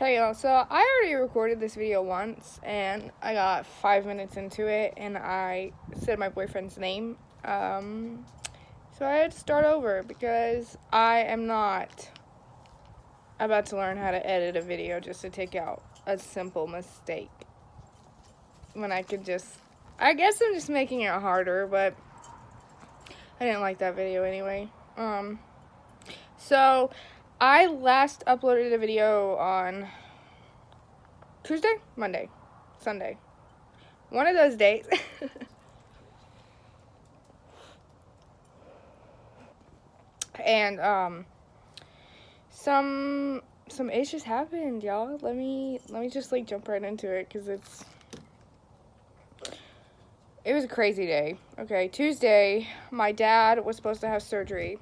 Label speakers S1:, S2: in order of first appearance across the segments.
S1: Hey y'all, so I already recorded this video once and I got 5 minutes into it and I said my boyfriend's name. So I had to start over because I am not about to learn how to edit a video just to take out a simple mistake. When I guess I'm just making it harder, but I didn't like that video anyway. So I last uploaded a video on Tuesday, Monday, Sunday. One of those days. And some issues happened, y'all. Let me just jump right into it because it was a crazy day. Okay, Tuesday, my dad was supposed to have surgery.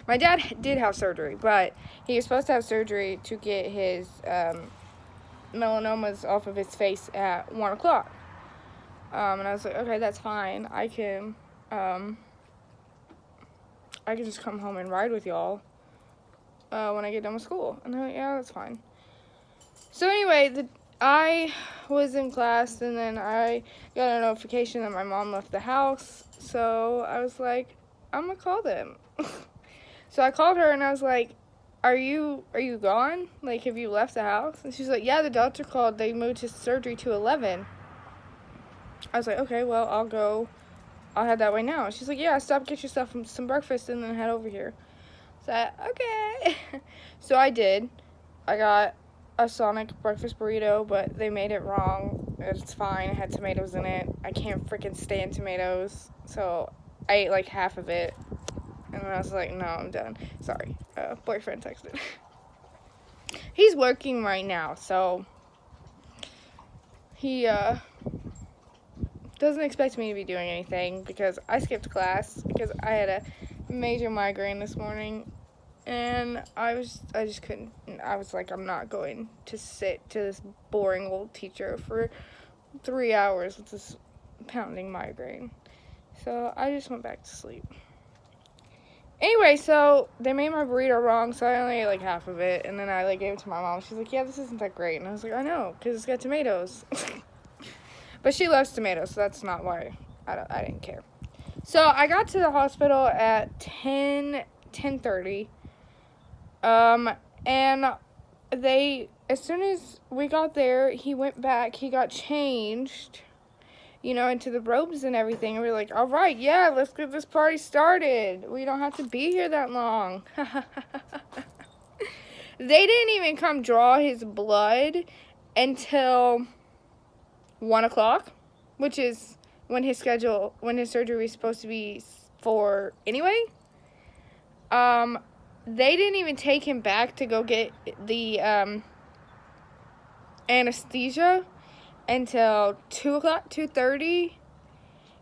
S1: My dad did have surgery, but he was supposed to have surgery to get his melanomas off of his face at 1 o'clock. And I was like, okay, that's fine. I can just come home and ride with y'all when I get done with school. And they're like, yeah, that's fine. So anyway, I was in class, and then I got a notification that my mom left the house. So I was like, I'm gonna call them. So I called her, and I was like, are you gone? Like, have you left the house? And she's like, yeah, the doctor called. They moved his surgery to 11. I was like, okay, well, I'll head that way now. She's like, yeah, stop, get yourself some breakfast, and then head over here. So okay. So I did. I got a Sonic breakfast burrito, but they made it wrong. It's fine. It had tomatoes in it. I can't freaking stand tomatoes. So I ate like half of it. And then I was like, no, I'm done. Sorry. Boyfriend texted. He's working right now, so he doesn't expect me to be doing anything because I skipped class because I had a major migraine this morning, and I just couldn't. I was like, I'm not going to sit to this boring old teacher for 3 hours with this pounding migraine. So I just went back to sleep. Anyway, so they made my burrito wrong, so I only ate like half of it, and then I like gave it to my mom. She's like, yeah, this isn't that great. And I was like, I know, because it's got tomatoes. But she loves tomatoes, so that's not why I didn't care. So I got to the hospital at 10:30. And as soon as we got there, he went back, he got changed, into the robes and everything. And we were like, all right, yeah, let's get this party started. We don't have to be here that long. They didn't even come draw his blood until 1 o'clock, which is when his surgery was supposed to be for anyway. They didn't even take him back to go get the anesthesia until 2 o'clock, 2:30.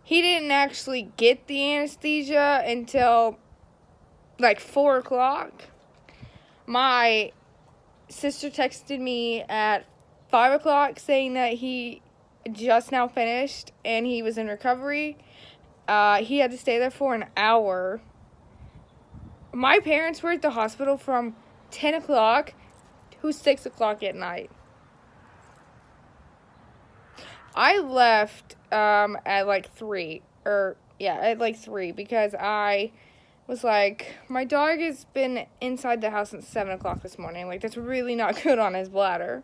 S1: He didn't actually get the anesthesia until like 4 o'clock. My sister texted me at 5 o'clock saying that he just now finished and he was in recovery. He had to stay there for an hour. My parents were at the hospital from 10 o'clock to 6 o'clock at night. I left at like 3, because I was like, my dog has been inside the house since 7 o'clock this morning. Like, that's really not good on his bladder.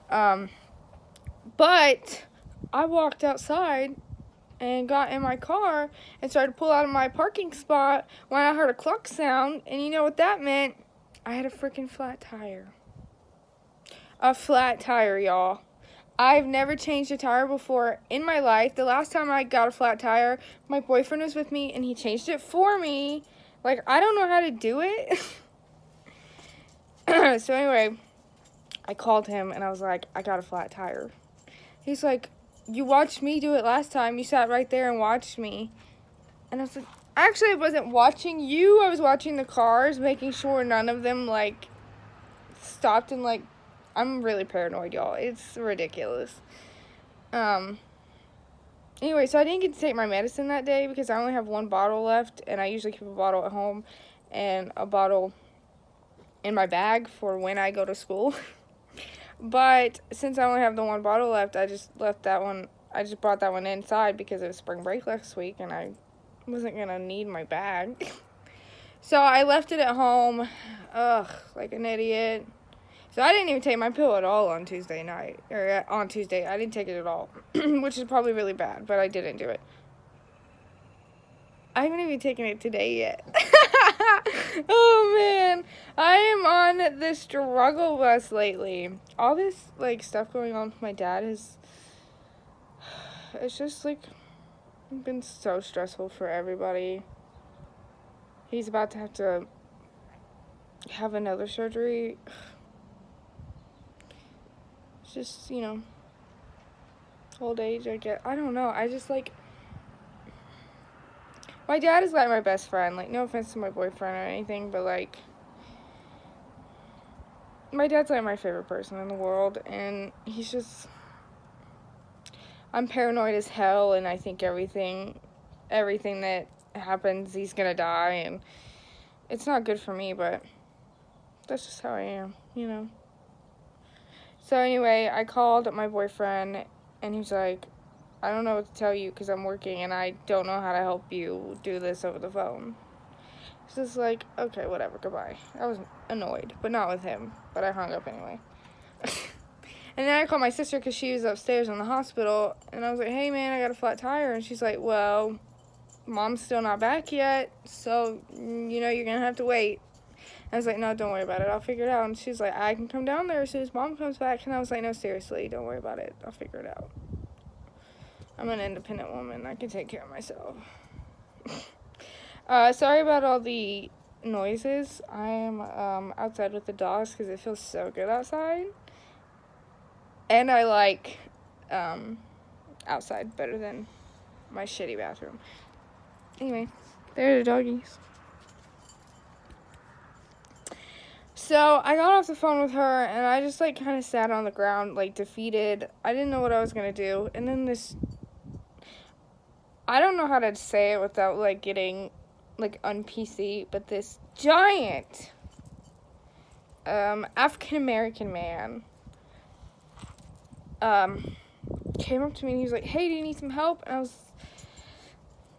S1: But I walked outside and got in my car and started to pull out of my parking spot when I heard a cluck sound. And you know what that meant? I had a freaking flat tire. A flat tire, y'all. I've never changed a tire before in my life. The last time I got a flat tire, my boyfriend was with me and he changed it for me. Like, I don't know how to do it. So anyway, I called him and I was like, I got a flat tire. He's like, you watched me do it last time. You sat right there and watched me. And I was like, actually, I wasn't watching you. I was watching the cars, making sure none of them, like, stopped and, like, I'm really paranoid, y'all. It's ridiculous. Anyway, so I didn't get to take my medicine that day because I only have one bottle left, and I usually keep a bottle at home. and a bottle in my bag for when I go to school. But since I only have the one bottle left, I just brought that one inside because it was spring break last week and I wasn't gonna need my bag. So I left it at home. Ugh, like an idiot. So I didn't even take my pill at all on Tuesday night. Or on Tuesday. I didn't take it at all. Which is probably really bad, but I didn't do it. I haven't even taken it today yet. Oh, man. I am on the struggle bus lately. All this, like, stuff going on with my dad is... It's just, like, been so stressful for everybody. He's about to have another surgery. It's just, old age, I get. I don't know. I just, like... My dad is, like, my best friend. Like, no offense to my boyfriend or anything, but, like... My dad's, like, my favorite person in the world, and he's just... I'm paranoid as hell, and I think everything that happens, he's gonna die, and it's not good for me, but that's just how I am, So anyway, I called my boyfriend, and he's like, I don't know what to tell you because I'm working, and I don't know how to help you do this over the phone. So it's like, okay, whatever, goodbye. I was annoyed, but not with him, but I hung up anyway. And then I called my sister because she was upstairs in the hospital, and I was like, hey, man, I got a flat tire, and she's like, well, Mom's still not back yet, so, you're going to have to wait. I was like, no, don't worry about it, I'll figure it out. And she's like, I can come down there as soon as Mom comes back, and I was like, no, seriously, don't worry about it, I'll figure it out. I'm an independent woman, I can take care of myself. Sorry about all the noises. I am outside with the dogs because it feels so good outside. And I like outside better than my shitty bathroom. Anyway, there are the doggies. So I got off the phone with her, and I just, like, kind of sat on the ground, like, defeated. I didn't know what I was going to do. And then I don't know how to say it without, like, getting, like, un-PC, but this giant African-American man came up to me and he was like, hey, do you need some help? And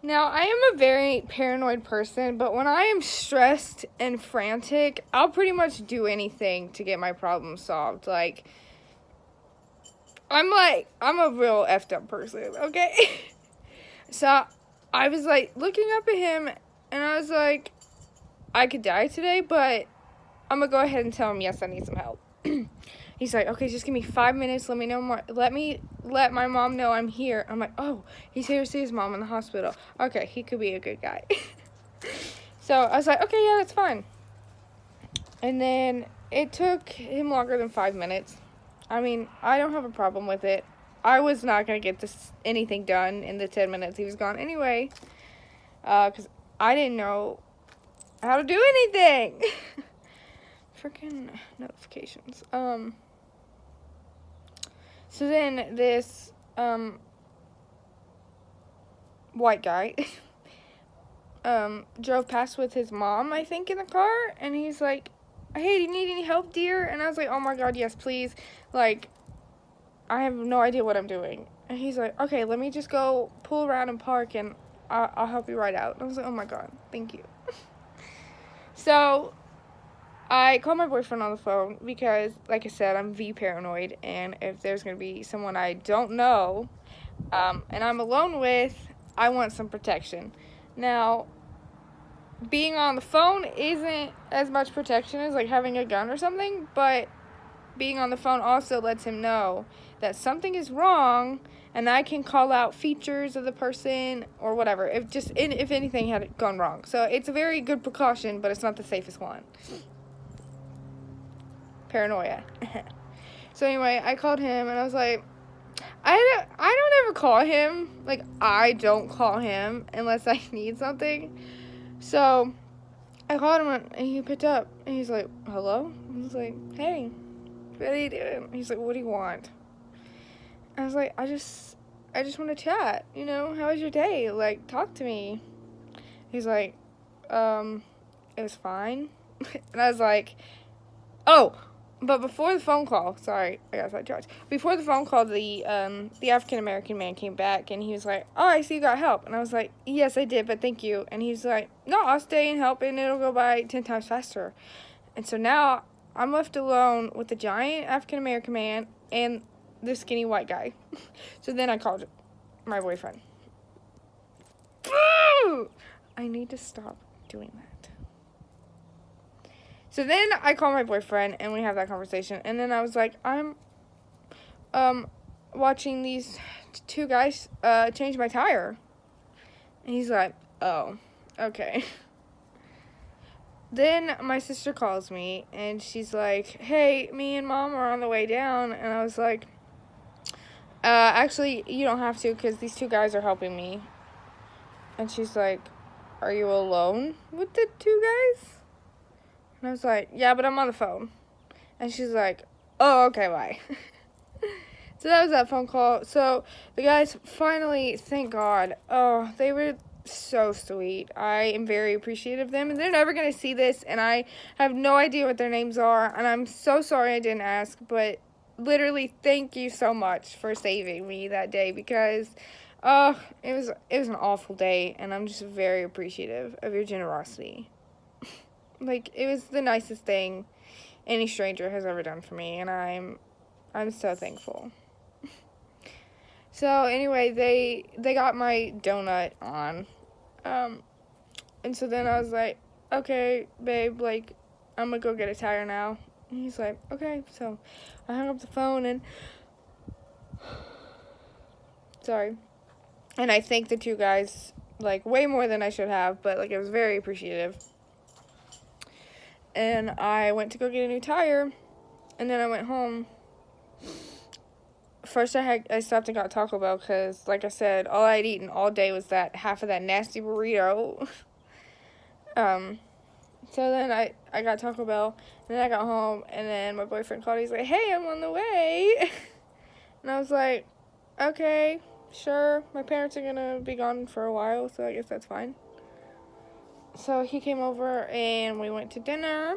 S1: now I am a very paranoid person, but when I am stressed and frantic, I'll pretty much do anything to get my problem solved. Like, I'm a real effed up person, okay? So I was like looking up at him and I was like, I could die today, but I'm gonna go ahead and tell him, yes, I need some help. He's like, okay, just give me 5 minutes. Let me know more. Let my mom know I'm here. I'm like, oh, he's here to see his mom in the hospital. Okay, he could be a good guy. So I was like, okay, yeah, that's fine. And then it took him longer than 5 minutes. I mean, I don't have a problem with it. I was not going to get anything done in the 10 minutes he was gone anyway. Because I didn't know how to do anything. Freaking notifications. So then this white guy drove past with his mom, I think, in the car, and he's like, hey, do you need any help, dear? And I was like, oh my god, yes, please. Like, I have no idea what I'm doing. And he's like, okay, let me just go pull around and park, and I'll help you right out. And I was like, oh my god, thank you. So I called my boyfriend on the phone because, like I said, I'm paranoid, and if there's going to be someone I don't know, and I'm alone with, I want some protection. Now, being on the phone isn't as much protection as, like, having a gun or something, but being on the phone also lets him know that something is wrong, and I can call out features of the person or whatever, if anything had gone wrong. So it's a very good precaution, but it's not the safest one. Paranoia. So anyway, I called him and I was like, I don't ever call him. Like, I don't call him unless I need something. So I called him and he picked up and he's like, hello? I was like, hey, what are you doing? He's like, what do you want? I was like, I just want to chat, how was your day? Like, talk to me. He's like, it was fine. And I was like, oh, but before the phone call, sorry, I got sidetracked. Before the phone call, the African-American man came back, and he was like, oh, I see you got help. And I was like, yes, I did, but thank you. And he's like, no, I'll stay and help, and it'll go by 10 times faster. And so now I'm left alone with the giant African-American man and the skinny white guy. So then I called my boyfriend. I need to stop doing that. So then I call my boyfriend, and we have that conversation. And then I was like, I'm watching these two guys change my tire. And he's like, oh, okay. Then my sister calls me, and she's like, hey, me and Mom are on the way down. And I was like, actually, you don't have to, because these two guys are helping me. And she's like, are you alone with the two guys? And I was like, yeah, but I'm on the phone. And she's like, oh, okay, bye. So that was that phone call. So the guys finally, thank God. Oh, they were so sweet. I am very appreciative of them. And they're never going to see this. And I have no idea what their names are. And I'm so sorry I didn't ask. But literally, thank you so much for saving me that day. Because it was an awful day. And I'm just very appreciative of your generosity. Like, it was the nicest thing any stranger has ever done for me, and I'm so thankful. So anyway, they got my donut on, and so then I was like, okay, babe, like, I'm gonna go get a tire now. And he's like, okay. So I hung up the phone, and sorry, and I thanked the two guys like way more than I should have, but like, I was very appreciative. And I went to go get a new tire, and then I went home. First, I stopped and got Taco Bell because, like I said, all I'd eaten all day was that half of that nasty burrito. So then I got Taco Bell, and then I got home, and then my boyfriend called. He's like, hey, I'm on the way. And I was like, okay, sure. My parents are going to be gone for a while, so I guess that's fine. So he came over, and we went to dinner.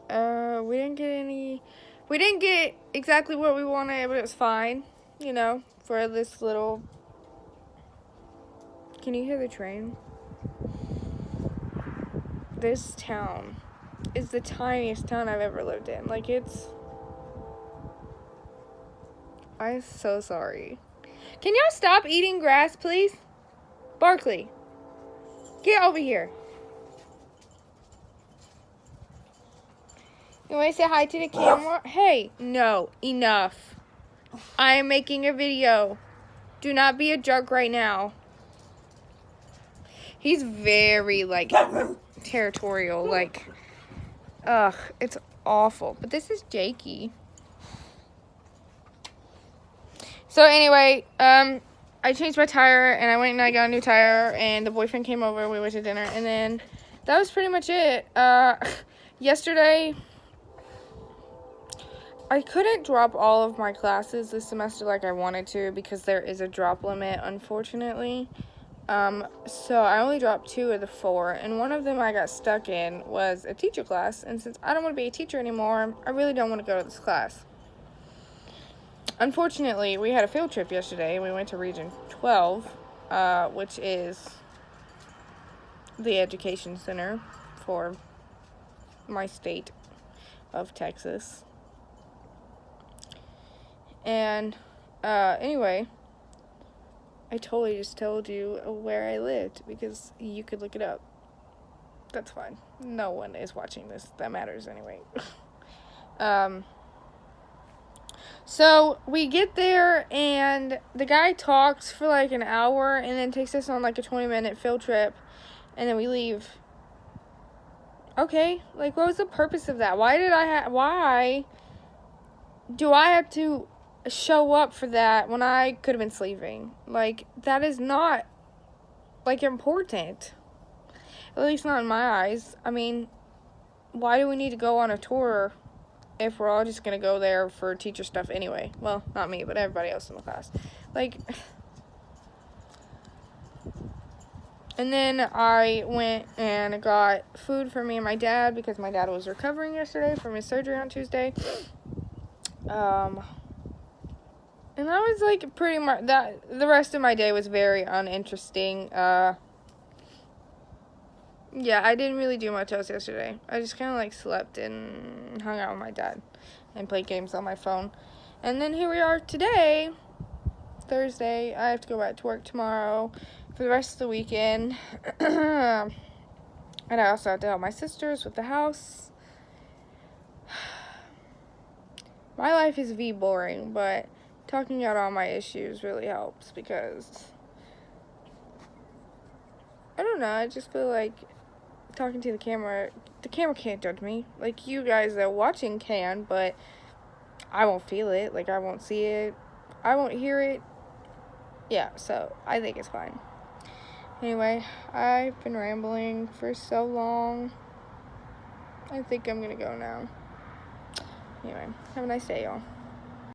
S1: We didn't get exactly what we wanted, but it was fine, you know, for this little, can you hear the train? This town is the tiniest town I've ever lived in. Like, I'm so sorry. Can y'all stop eating grass, please? Barkley, get over here. You want to say hi to the camera? Hey, no, enough. I am making a video. Do not be a jerk right now. He's very, like, territorial. Like, ugh, it's awful. But this is Jakey. So anyway, I changed my tire, and I went and I got a new tire, and the boyfriend came over. We went to dinner, and then that was pretty much it. Yesterday, I couldn't drop all of my classes this semester like I wanted to because there is a drop limit, unfortunately. So I only dropped 2 of the 4, and one of them I got stuck in was a teacher class, and since I don't want to be a teacher anymore, I really don't want to go to this class. Unfortunately, we had a field trip yesterday. We went to Region 12, which is the education center for my state of Texas. And, anyway, I totally just told you where I lived because you could look it up. That's fine. No one is watching this. That matters anyway. So we get there, and the guy talks for like an hour and then takes us on like a 20-minute field trip, and then we leave. Okay, like, what was the purpose of that? Why do I have to show up for that when I could have been sleeping? Like, that is not, like, important. At least not in my eyes. I mean, why do we need to go on a tour if we're all just going to go there for teacher stuff anyway? Well, not me, but everybody else in the class. Like, And then I went and got food for me and my dad because my dad was recovering yesterday from his surgery on Tuesday. And that was like pretty much that. The rest of my day was very uninteresting. Yeah, I didn't really do much else yesterday. I just kind of like slept and hung out with my dad and played games on my phone. And then here we are today, Thursday. I have to go back to work tomorrow for the rest of the weekend. And I also have to help my sisters with the house. My life is boring, but talking out all my issues really helps because I don't know, I just feel like talking to the camera can't judge me. Like, you guys that are watching can, but I won't feel it. Like, I won't see it. I won't hear it. Yeah, so I think it's fine. Anyway, I've been rambling for so long. I think I'm gonna go now. Anyway, have a nice day, y'all.